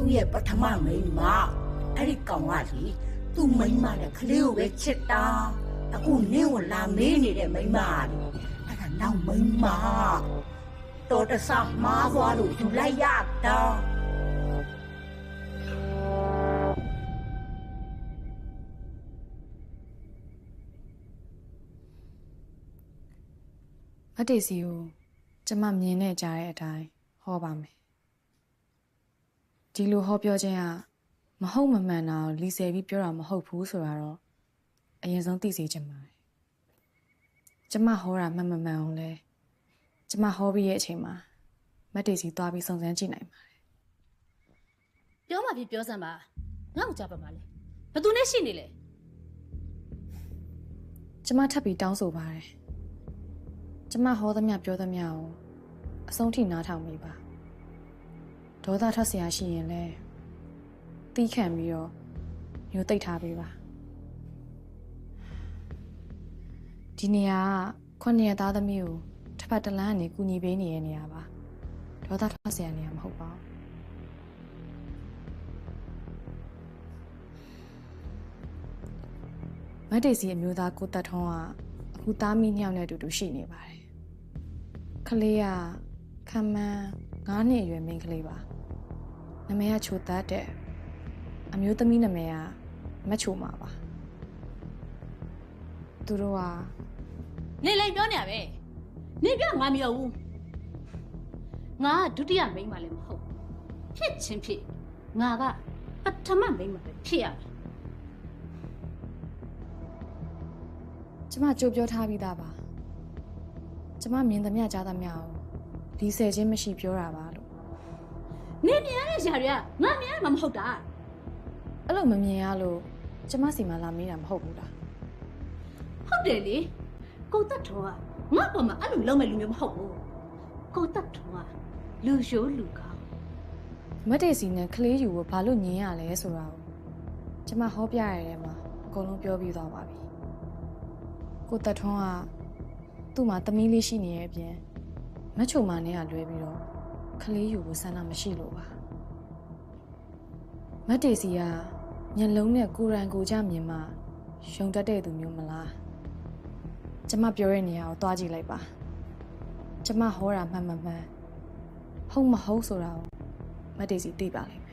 သူ့ရဲ့ပထမမိန်းမအဲ့ဒီကောင်ကလေသူ့မိန်းမနဲ့ကလေးကိုပဲချစ်တာအခုနင်းကိုလာမေးနေတဲ့မိန်းမအဲ့ဒါနောက်မိန်းမတော်တဆမှားသွားလို့ယူလိုက်ရတာမတ်တေစီကိုကျမမြင်နေကြတဲ့အတိုင်းဟောပါမယ်ဒီလိုဟောပြောခြင်းကမဟုတ်မမှန်တာကိုလီဆယ်ပြီးပြောတာမဟုတ်ဘူးဆိုတာတော့အရင်ဆုံးသိစေချင်ပါတယ်ကျမဟောတာမှန်မမှန်အောင်လဲကျမဟောပြီးရဲ့အချိန်မှာမတ်တေစီသွားပြီးစုံစမ်းကြည့်နိုင်ပါတယ်ပြောမှပြပြောစမ်းပါငါ့ကိုကြားပါမလဲဘသူနဲ့ရှိနေလဲကျမထပ်ပြီးတောင်းဆိုပါတယ်ကျမဟောသမျှပြောသမျှကိုအဆုံးထိနားထောင်မိပါဒေါသထွက်เสียရှိရင်လဲတီးခံပြီးတော့မျိုးတိတ်ထားပေးပါဒီနေရာက9ရက်သားသမီးကိုတစ်ဖက်တစ်လမ်းကနေကူညီပေးနေတဲ့နေရာပါဒေါသထွက်เสียနေရာမဟုတ်ပါဘူးမတ်တေစီအမျိုးသားကိုတက်ထုံးကအခုသားမိ2ယောက်နဲ့အတူတူရှိနေပါတယ်ကလေးကခမ်းမန်း9နှစ်အရွယ်မိန်းကလေးပါနာမည်ကချိုတတ်တဲ့အမျိုးသမီးနာမည်ကမတ်ချိုမာပါသူတို့ကနေလိုက်ပြောနေရပဲနေပြငါမပြောဘူးငါဒုတိယမိန်းမလည်းမဟုတ်ဖြစ်ချင်းဖြစ်ငါကပထမမိန်းမပဲဖြစ်ရမယ်ကျမကြိုပြောထားပြီးသားပါကျမမြင်သမျှကြားသမျှကိုဒီဆယ်ချင်းမရှိပြောတာပါလို့နေမြင်ရတဲ့ຢာတွေကငါမြင်ရမှာမဟုတ်တာအဲ့လိုမမြင်ရလို့ကျမစီမှာလာမေးတာမဟုတ်ဘူးလားဟုတ်တယ်လေကိုတက်ထောကငါ့ပေါ်မှာအဲ့လိုလုံးမဲ့လူမျိုးမဟုတ်ဘူးကိုတက်ထောကလူရိုးလူကောင်းမတ်တေစီနဲ့ကလေးယူကိုဘာလို့ညင်ရလဲဆိုတာကိုကျမဟောပြရတဲ့မှာအကုန်လုံးပြောပြီးသွားပါပြီကိုတက်ထွန်းကသူ့မှာသမီးလေးရှိနေရဲ့အပြင်မတ်ချိုမာနဲ့ကလွဲပြီးတော့ကလေးယူကိုဆန္ဒမရှိလို့ပါမတ်တေစီကညလုံးနဲ့ကိုရန်ကိုကြမြင်မှယုံတတ်တဲ့သူမျိုးမလားကျမပြောတဲ့နေရာကိုတွားကြည့်လိုက်ပါကျမဟောတာမှန်မှန်ဟုတ်မဟုတ်ဆိုတာကိုမတ်တေစီသိပါလိမ့်မယ်